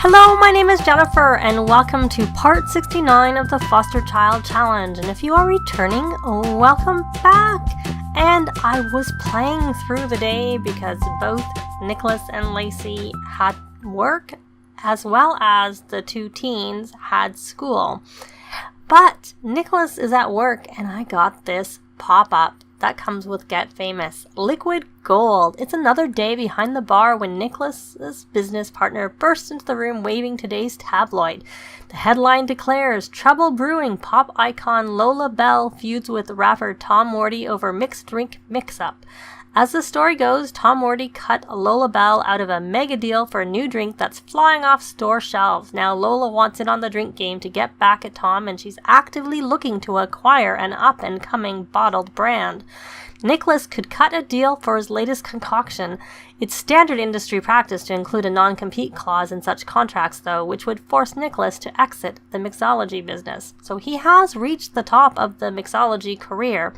Hello, my name is Jennifer, and welcome to part 69 of the Foster Child Challenge. And if you are returning, welcome back. And I was playing through the day because both Nicholas and Lacey had work, as well as the two teens had school. But Nicholas is at work, and I got this pop-up that comes with Get Famous. Liquid gold. It's another day behind the bar when Nicholas's business partner bursts into the room waving today's tabloid. The headline declares, "Trouble brewing, pop icon Lola Bell feuds with rapper Tom Morty over mixed drink mix-up." As the story goes, Tom Morty cut Lola Bell out of a mega deal for a new drink that's flying off store shelves. Now Lola wants in on the drink game to get back at Tom, and she's actively looking to acquire an up-and-coming bottled brand. Nicholas could cut a deal for his latest concoction. It's standard industry practice to include a non-compete clause in such contracts, though, which would force Nicholas to exit the mixology business. So he has reached the top of the mixology career.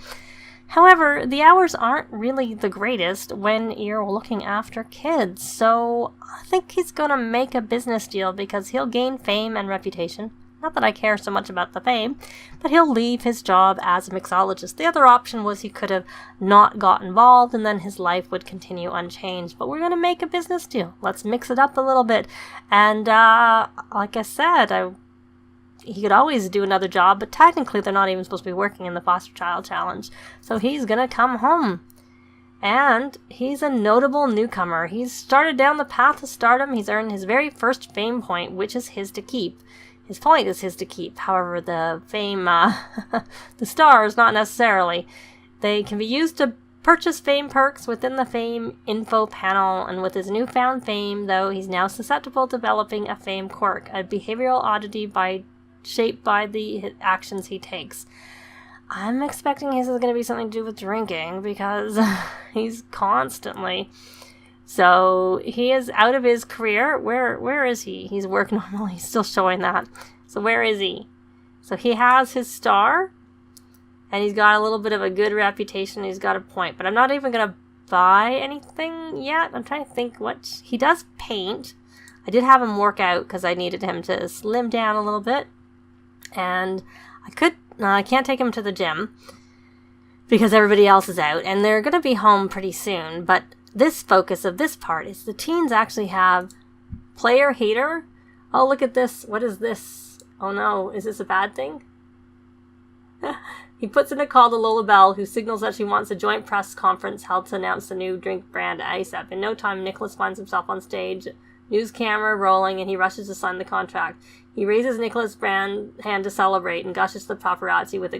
However, the hours aren't really the greatest when you're looking after kids, so I think he's gonna make a business deal because he'll gain fame and reputation. Not that I care so much about the fame, but he'll leave his job as a mixologist. The other option was he could have not got involved and then his life would continue unchanged. But we're gonna make a business deal. Let's mix it up a little bit. And like I said, he could always do another job, but technically they're not even supposed to be working in the Foster Child Challenge. So he's gonna come home. And he's a notable newcomer. He's started down the path to stardom. He's earned his very first fame point, which is his to keep. His point is his to keep. However, the fame, the stars, not necessarily. They can be used to purchase fame perks within the fame info panel, and with his newfound fame, though, he's now susceptible to developing a fame quirk, a behavioral oddity shaped by the actions he takes. I'm expecting his is going to be something to do with drinking because he's constantly. So he is out of his career. Where is he? He's work normal. He's still showing that. So where is he? So he has his star, and he's got a little bit of a good reputation. He's got a point, but I'm not even going to buy anything yet. I'm trying to think what he does paint. I did have him work out because I needed him to slim down a little bit. And I can't take him to the gym because everybody else is out and they're going to be home pretty soon. But this focus of this part is the teens actually have player hater. Oh, look at this. What is this? Oh no, is this a bad thing? He puts in a call to Lola Bell, who signals that she wants a joint press conference held to announce the new drink brand ASAP. In no time, Nicholas finds himself on stage, news camera rolling, and he rushes to sign the contract. He raises Nicholas' brand hand to celebrate and gushes the paparazzi with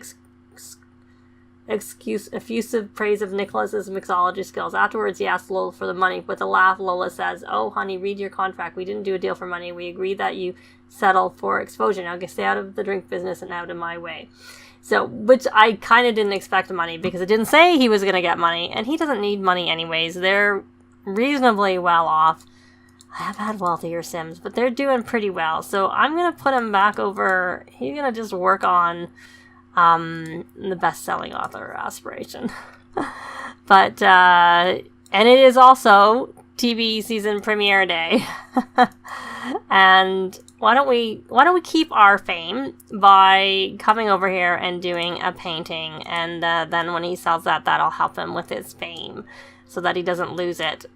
effusive praise of Nicholas's mixology skills. Afterwards, he asks Lola for the money. With a laugh, Lola says, "Oh, honey, read your contract. We didn't do a deal for money. We agreed that you settle for exposure. Now stay out of the drink business and out of my way." So, which I kind of didn't expect money because it didn't say he was going to get money, and he doesn't need money anyways. They're reasonably well off. I have had wealthier Sims, but they're doing pretty well. So I'm going to put him back over. He's going to just work on the best-selling author Aspiration. But, and it is also TV season premiere day. And why don't we keep our fame by coming over here and doing a painting, and then when he sells that, that'll help him with his fame so that he doesn't lose it.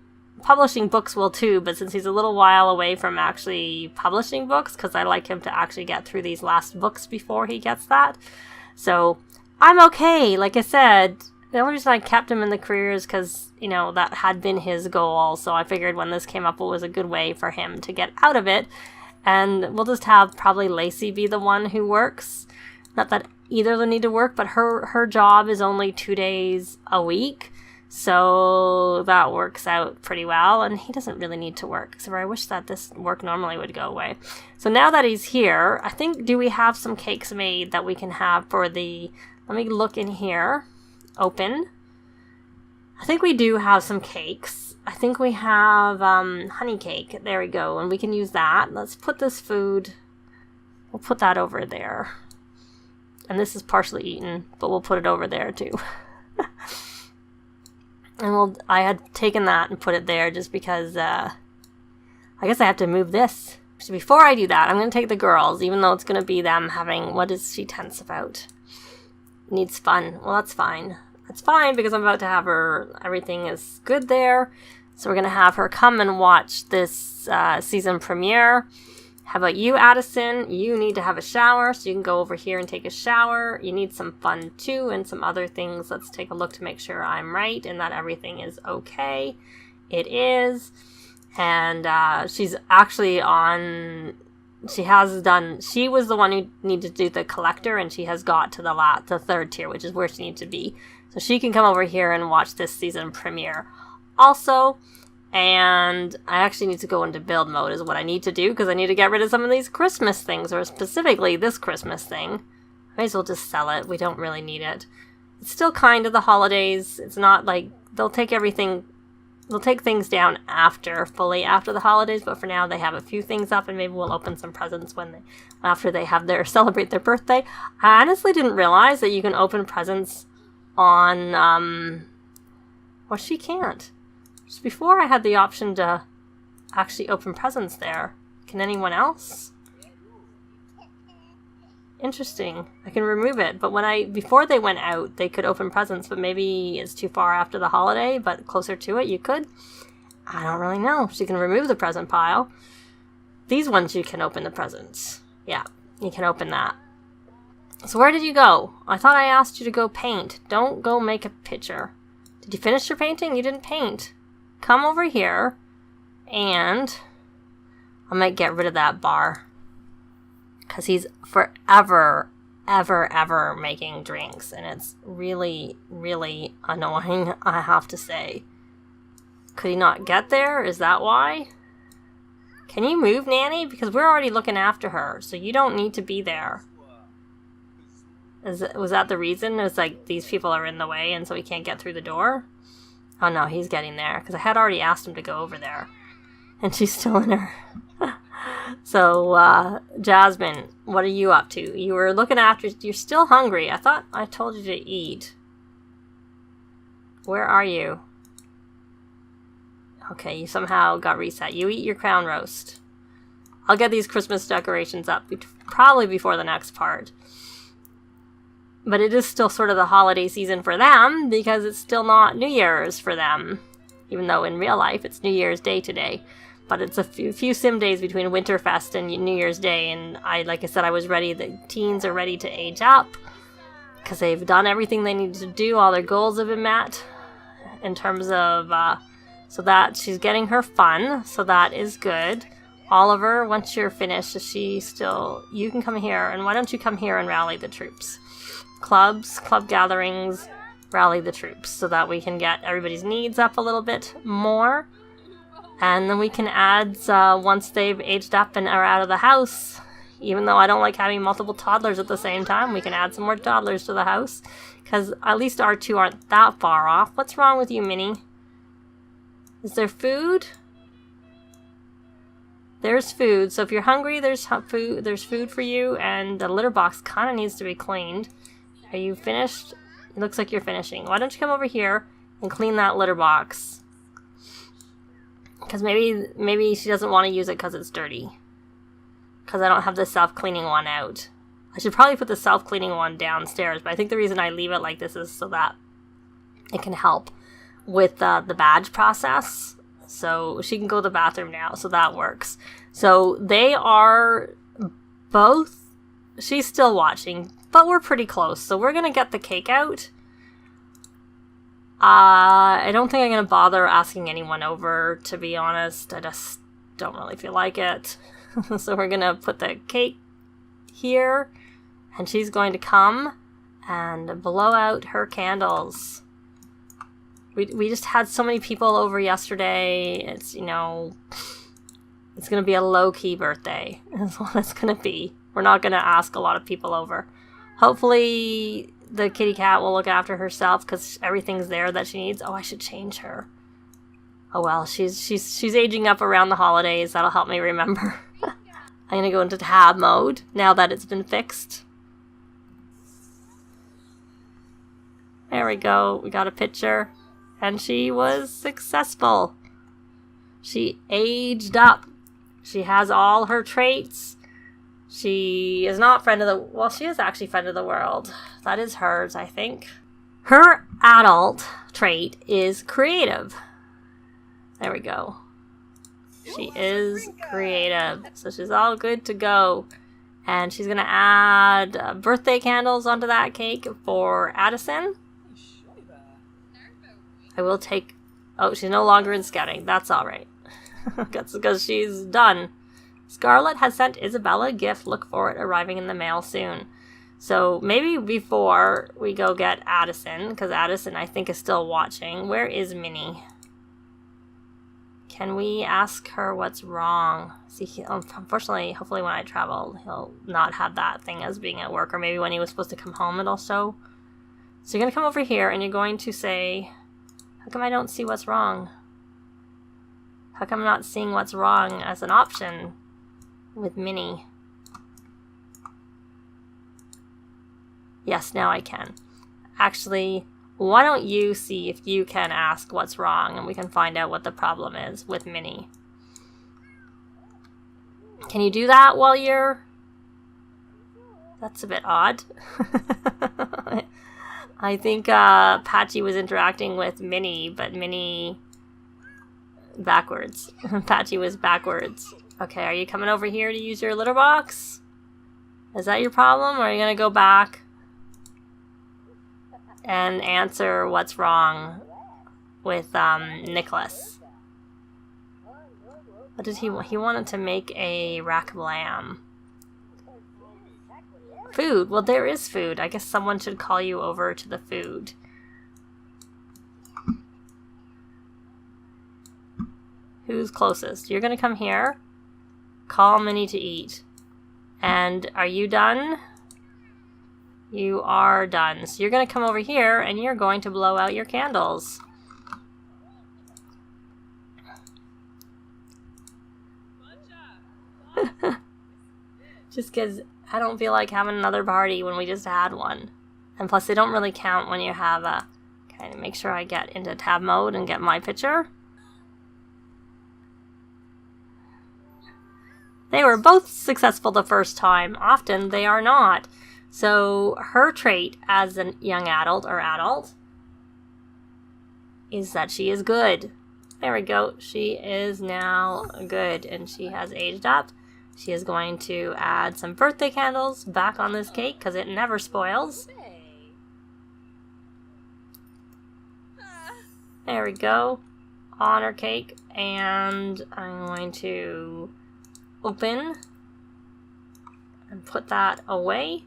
Publishing books will too, but since he's a little while away from actually publishing books, because I like him to actually get through these last books before he gets that. So I'm okay. Like I said, the only reason I kept him in the career is because, that had been his goal. So I figured when this came up, it was a good way for him to get out of it. And we'll just have probably Lacey be the one who works. Not that either of them need to work, but her job is only 2 days a week. So that works out pretty well, and he doesn't really need to work. So I wish that this work normally would go away. So now that he's here, I think, do we have some cakes made that we can have for the, let me look in here, open. I think we do have some cakes. I think we have honey cake. There we go, and we can use that. Let's put this food, we'll put that over there. And this is partially eaten, but we'll put it over there too. And I had taken that and put it there just because I guess I have to move this Actually, before I do that, I'm going to take the girls, even though it's going to be them having, what is she tense about? Needs fun. Well, that's fine. That's fine because I'm about to have her, everything is good there. So we're going to have her come and watch this season premiere. How about you, Addison? You need to have a shower, so you can go over here and take a shower. You need some fun too and some other things. Let's take a look to make sure I'm right and that everything is okay. It is. And she's actually on, she was the one who needed to do the collector, and she has got to the third tier, which is where she needs to be. So she can come over here and watch this season premiere also. And I actually need to go into build mode is what I need to do, because I need to get rid of some of these Christmas things, or specifically this Christmas thing. I might as well just sell it. We don't really need it. It's still kind of the holidays. It's not like they'll take things down fully after the holidays, but for now they have a few things up, and maybe we'll open some presents after they have celebrate their birthday. I honestly didn't realize that you can open presents on, well, she can't. Just before I had the option to actually open presents there. Can anyone else? Interesting. I can remove it, but before they went out, they could open presents, but maybe it's too far after the holiday, but closer to it, you could. I don't really know. She can remove the present pile. These ones you can open the presents. Yeah, you can open that. So where did you go? I thought I asked you to go paint. Don't go make a picture. Did you finish your painting? You didn't paint. Come over here, and I might get rid of that bar. Because he's forever, ever making drinks. And it's really, really annoying, I have to say. Could he not get there? Is that why? Can you move, Nanny? Because we're already looking after her. So you don't need to be there. Was that the reason? It was like these people are in the way and so he can't get through the door? Oh no, he's getting there. Because I had already asked him to go over there. And she's still in her... So, Jasmine, what are you up to? You were looking after... You're still hungry. I thought I told you to eat. Where are you? Okay, you somehow got reset. You eat your crown roast. I'll get these Christmas decorations up probably before the next part. But it is still sort of the holiday season for them because it's still not New Year's for them. Even though in real life it's New Year's Day today. But it's a few sim days between Winterfest and New Year's Day. And like I said, I was ready. The teens are ready to age up. Because they've done everything they needed to do. All their goals have been met. In terms of... so that she's getting her fun. So that is good. Oliver, once you're finished, is she still... You can come here. And why don't you come here and rally the troops? Clubs, club gatherings, rally the troops. So that we can get everybody's needs up a little bit more. And then we can add, once they've aged up and are out of the house, even though I don't like having multiple toddlers at the same time, we can add some more toddlers to the house. Because at least our two aren't that far off. What's wrong with you, Minnie? Is there food? There's food. So if you're hungry, there's food for you. And the litter box kind of needs to be cleaned. Are you finished? It looks like you're finishing. Why don't you come over here and clean that litter box? Because maybe she doesn't want to use it because it's dirty. Because I don't have the self-cleaning one out. I should probably put the self-cleaning one downstairs. But I think the reason I leave it like this is so that it can help with the badge process. So she can go to the bathroom now. So that works. So they are both... She's still watching. But we're pretty close. So we're going to get the cake out. I don't think I'm going to bother asking anyone over, to be honest. I just don't really feel like it. So we're going to put the cake here. And she's going to come and blow out her candles. We just had so many people over yesterday. It's, it's going to be a low-key birthday. That's what it's going to be. We're not going to ask a lot of people over. Hopefully... The kitty cat will look after herself because everything's there that she needs. Oh, I should change her. Oh well, she's aging up around the holidays. That'll help me remember. I'm gonna go into tab mode now that it's been fixed. There we go. We got a picture. And she was successful. She aged up. She has all her traits. She is not friend of the... Well, she is actually friend of the world. That is hers, I think. Her adult trait is creative. There we go. She is creative. So she's all good to go. And she's going to add birthday candles onto that cake for Addison. I will take... Oh, she's no longer in scouting. That's all right. That's because she's done. Scarlett has sent Isabella a gift. Look for it arriving in the mail soon. So maybe before we go get Addison, because Addison I think is still watching. Where is Minnie? Can we ask her what's wrong? See, unfortunately, hopefully when I travel, he'll not have that thing as being at work. Or maybe when he was supposed to come home, it'll show. So you're going to come over here and you're going to say, how come I don't see what's wrong? How come I'm not seeing what's wrong as an option with Minnie? Yes, now I can. Actually, why don't you see if you can ask what's wrong and we can find out what the problem is with Minnie. Can you do that while you're... That's a bit odd. I think Patchy was interacting with Minnie, but Minnie... backwards. Patchy was backwards. Okay, are you coming over here to use your litter box? Is that your problem, or are you going to go back and answer what's wrong with Nicholas? What did he want? He wanted to make a rack of lamb. Food. Well, there is food. I guess someone should call you over to the food. Who's closest? You're going to come here. Call Minnie to eat. And are you done? You are done. So you're going to come over here and you're going to blow out your candles. Just because I don't feel like having another party when we just had one. And plus they don't really count when you have a... Okay, make sure I get into tab mode and get my picture. They were both successful the first time. Often they are not. So her trait as a young adult or adult is that she is good. There we go. She is now good and she has aged up. She is going to add some birthday candles back on this cake because it never spoils. There we go. On her cake. And I'm going to open and put that away.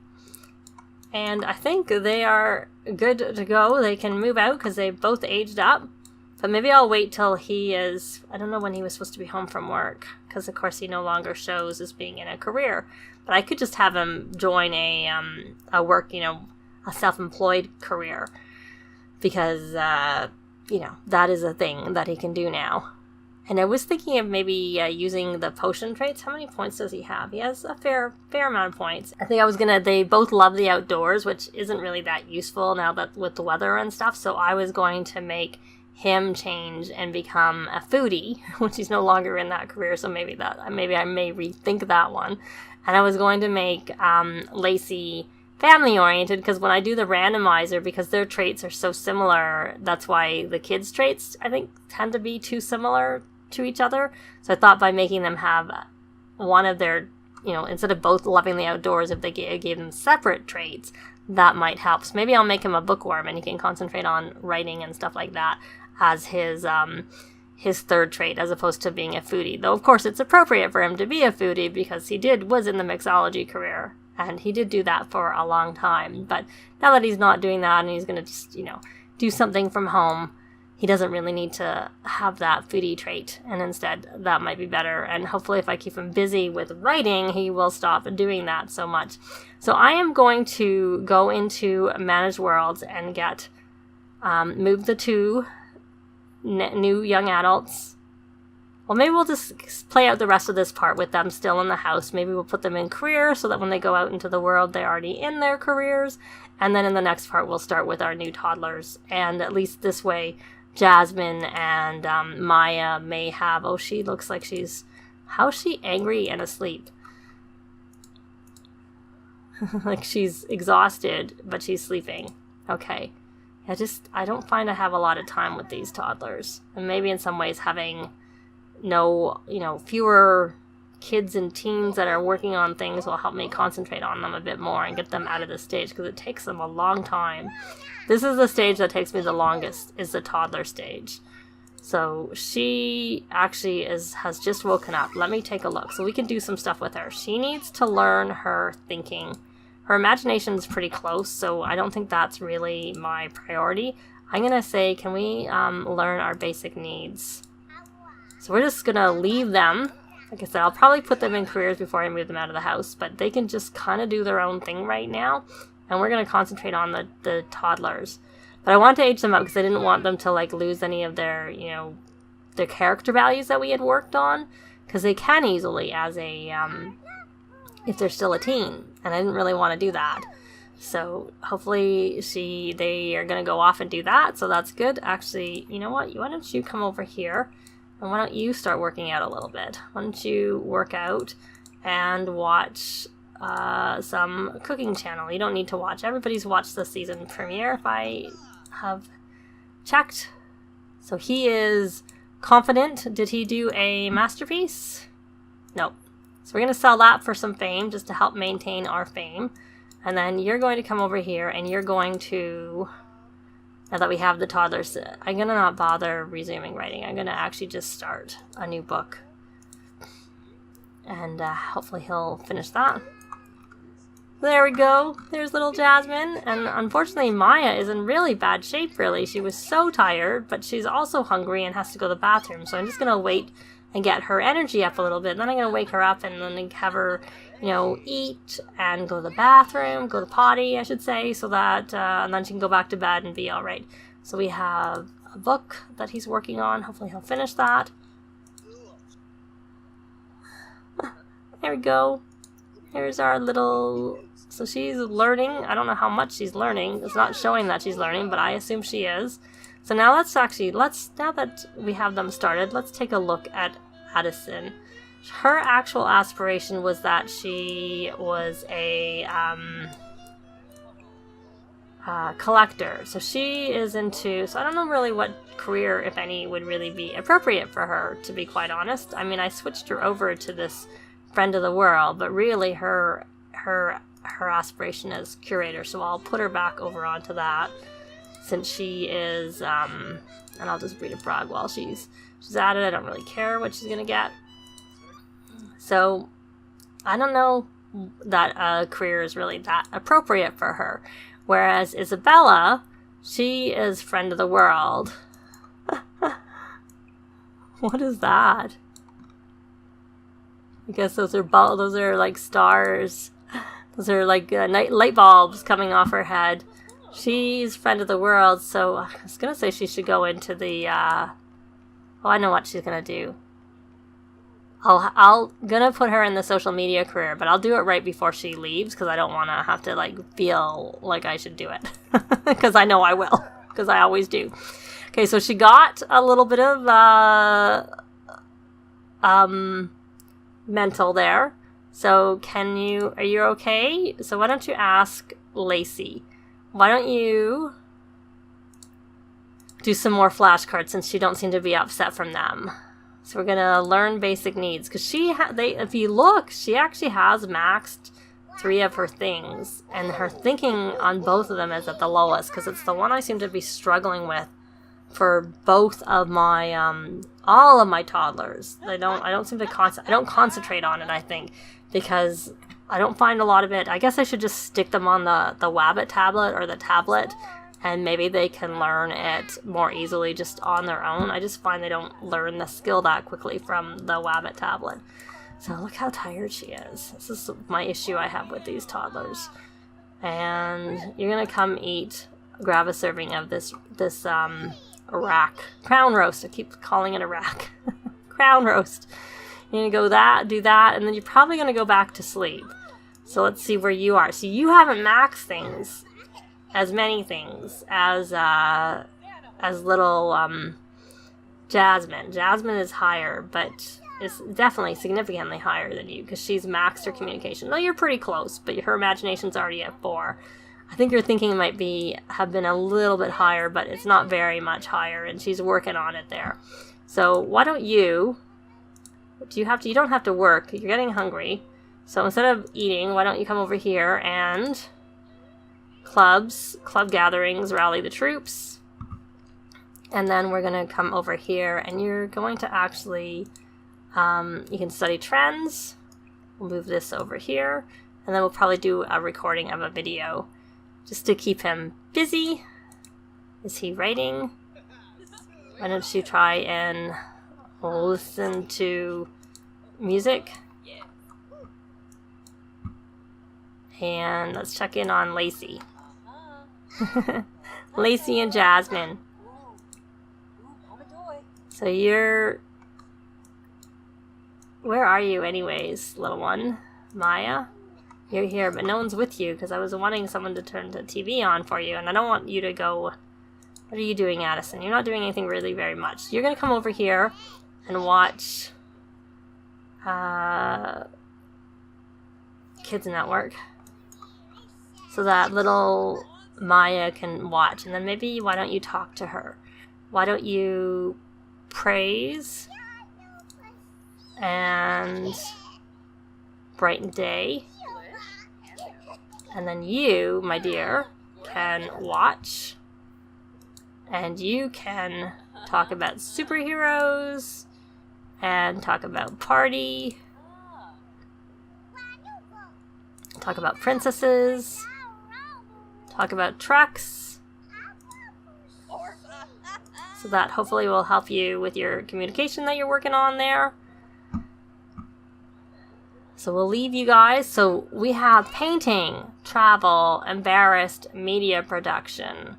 And I think they are good to go. They can move out because they both aged up. But maybe I'll wait till he is... I don't know when he was supposed to be home from work. Because, of course, he no longer shows as being in a career. But I could just have him join a work, a self-employed career. Because, that is a thing that he can do now. And I was thinking of maybe using the potion traits. How many points does he have? He has a fair amount of points. I think they both love the outdoors, which isn't really that useful now that with the weather and stuff. So I was going to make him change and become a foodie, which he's no longer in that career. So maybe I may rethink that one. And I was going to make Lacey family oriented because when I do the randomizer, because their traits are so similar, that's why the kids' traits I think tend to be too similar to each other. So I thought by making them have one of their, instead of both loving the outdoors, if they gave them separate traits, that might help. So maybe I'll make him a bookworm and he can concentrate on writing and stuff like that as his third trait as opposed to being a foodie. Though of course it's appropriate for him to be a foodie because he was in the mixology career and he did do that for a long time. But now that he's not doing that and he's going to just, do something from home, he doesn't really need to have that foodie trait, and instead that might be better. And hopefully if I keep him busy with writing, he will stop doing that so much. So I am going to go into Manage Worlds and get move the two new young adults. Well, maybe we'll just play out the rest of this part with them still in the house. Maybe we'll put them in career so that when they go out into the world, they're already in their careers. And then in the next part, we'll start with our new toddlers. And at least this way, Jasmine and Maya may have... Oh, she looks like she's How's she angry and asleep? Like she's exhausted, but she's sleeping. Okay. I don't find I have a lot of time with these toddlers. And maybe in some ways having fewer kids and teens that are working on things will help me concentrate on them a bit more and get them out of the stage, because it takes them a long time. This is the stage that takes me the longest, is the toddler stage. So she actually has just woken up. Let me take a look so we can do some stuff with her. She needs to learn her thinking. Her imagination is pretty close, so I don't think that's really my priority. I'm going to say, can we learn our basic needs? So we're just going to leave them. Like I said, I'll probably put them in careers before I move them out of the house, but they can just kind of do their own thing right now. And we're going to concentrate on the toddlers. But I want to age them up because I didn't want them to like lose any of their, their character values that we had worked on. Because they can easily as a, if they're still a teen. And I didn't really want to do that. So hopefully they are going to go off and do that. So that's good. Actually, you know what? Why don't you come over here? And why don't you start working out a little bit? Why don't you work out and watch some cooking channel? You don't need to watch. Everybody's watched the season premiere if I have checked. So he is confident. Did he do a masterpiece? No. So we're going to sell that for some fame just to help maintain our fame. And then you're going to come over here and you're going to, now that we have the toddlers, I'm going to not bother resuming writing. I'm going to actually just start a new book. And hopefully he'll finish that. There we go. There's little Jasmine. And unfortunately, Maya is in really bad shape, really. She was so tired, but she's also hungry and has to go to the bathroom. So I'm just going to wait and get her energy up a little bit. And then I'm going to wake her up and then have her, eat and go to the bathroom, go to the potty, I should say, so that, and then she can go back to bed and be all right. So we have a book that he's working on. Hopefully he'll finish that. There we go. Here's our little, so she's learning. I don't know how much she's learning. It's not showing that she's learning, but I assume she is. So now now that we have them started, let's take a look at Addison. Her actual aspiration was that she was a collector. So she is into, so I don't know really what career, if any, would really be appropriate for her, to be quite honest. I mean, I switched her over to this friend of the world, but really her aspiration is curator. So I'll put her back over onto that, since she is, and I'll just read a frog while she's at it. I don't really care what she's gonna get. So I don't know that a career is really that appropriate for her. Whereas Isabella, she is friend of the world. What is that? I guess those are like stars. Those are like light bulbs coming off her head. She's friend of the world, so I was gonna say she should go into the. Oh, I know what she's gonna do. I'll gonna put her in the social media career, but I'll do it right before she leaves because I don't want to have to like feel like I should do it, because I know I will, because I always do. Okay, so she got a little bit of mental there. So are you okay? So why don't you ask Lacey? Why don't you do some more flashcards since you don't seem to be upset from them? So we're gonna learn basic needs because if you look, she actually has maxed 3 of her things, and her thinking on both of them is at the lowest because it's the one I seem to be struggling with for both of my all of my toddlers. I don't seem to I don't concentrate on it, I think, because I don't find a lot of it. I guess I should just stick them on the Wabbit tablet or the tablet, and maybe they can learn it more easily just on their own. I just find they don't learn the skill that quickly from the Wabbit tablet. So look how tired she is. This is my issue I have with these toddlers. And you're gonna come grab a serving of this rack. Crown roast. I keep calling it a rack. Crown roast. You're gonna go do that, and then you're probably gonna go back to sleep. So let's see where you are. So you haven't maxed things, as many things as little Jasmine. Jasmine is higher, but is definitely significantly higher than you because she's maxed her communication. No, you're pretty close, but her imagination's already at 4. I think your thinking might have been a little bit higher, but it's not very much higher, and she's working on it there. So why don't you don't have to work. You're getting hungry. So instead of eating, why don't you come over here and club gatherings, rally the troops. And then we're going to come over here and you're going to actually, you can study trends. We'll move this over here. And then we'll probably do a recording of a video just to keep him busy. Is he writing? Why don't you try and listen to music? And let's check in on Lacey. Lacey and Jasmine. So where are you anyways, little one? Maya? You're here, but no one's with you because I was wanting someone to turn the TV on for you, and I don't want you to go. What are you doing, Addison? You're not doing anything really very much. You're going to come over here and watch Kids Network so that little Maya can watch. And then maybe why don't you talk to her? Why don't you praise and brighten day? And then you, my dear, can watch. And you can talk about superheroes and talk about party. Talk about princesses. Talk about trucks. So that hopefully will help you with your communication that you're working on there. So we'll leave you guys. So we have painting, travel, embarrassed, media production.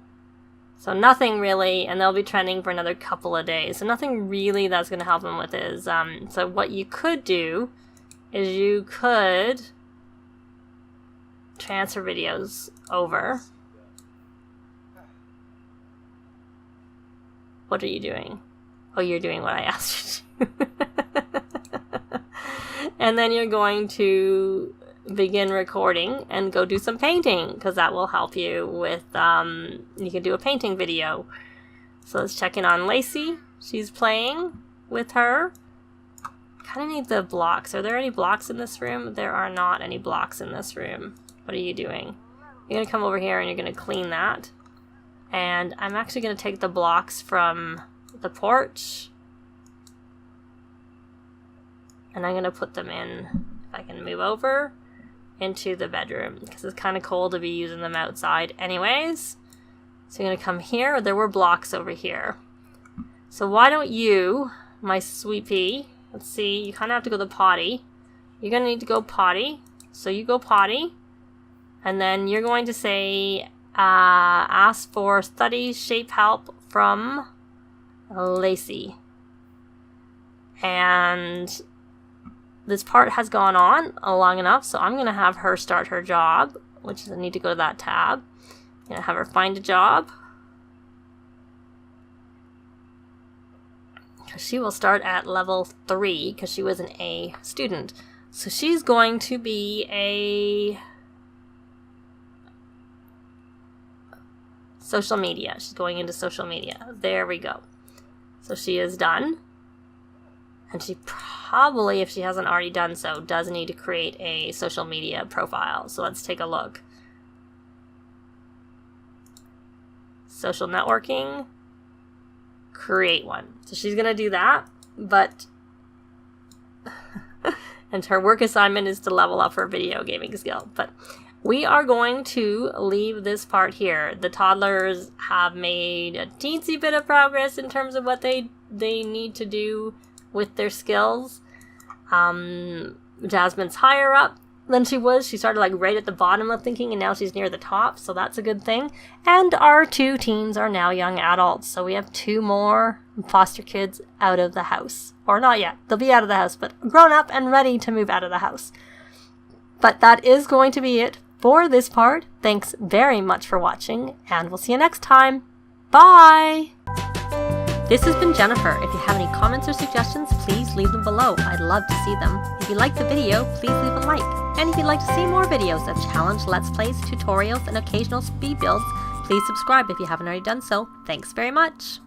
So nothing really, and they'll be trending for another couple of days. So nothing really that's going to help them with is, so what you could do is you could transfer videos over. What are you doing? Oh, you're doing what I asked you to do. And then you're going to begin recording and go do some painting because that will help you with, you can do a painting video. So let's check in on Lacey. She's playing with her. Kind of need the blocks. Are there any blocks in this room? There are not any blocks in this room. What are you doing? You're going to come over here and you're going to clean that. And I'm actually going to take the blocks from the porch. And I'm going to put them in, if I can move over, into the bedroom. Because it's kind of cold to be using them outside anyways. So you're going to come here. There were blocks over here. So why don't you, my sweet pea, let's see, you kind of have to go to the potty. You're going to need to go potty. So you go potty. And then you're going to say, ask for study shape help from Lacey. And this part has gone on long enough, so I'm going to have her start her job, which is I need to go to that tab. I'm going to have her find a job. She will start at level 3 because she was an A student. So she's going to be a social media. She's going into social media. There we go. So she is done. And she probably, if she hasn't already done so, does need to create a social media profile. So let's take a look. Social networking. Create one. So she's going to do that. But and her work assignment is to level up her video gaming skill. But we are going to leave this part here. The toddlers have made a teensy bit of progress in terms of what they need to do with their skills. Jasmine's higher up than she was. She started like right at the bottom of thinking and now she's near the top, so that's a good thing. And our 2 teens are now young adults, so we have 2 more foster kids out of the house. Or not yet, they'll be out of the house, but grown up and ready to move out of the house. But that is going to be it for this part. Thanks very much for watching, and we'll see you next time. Bye! This has been Jennifer. If you have any comments or suggestions, please leave them below. I'd love to see them. If you liked the video, please leave a like. And if you'd like to see more videos of challenge, let's plays, tutorials, and occasional speed builds, please subscribe if you haven't already done so. Thanks very much!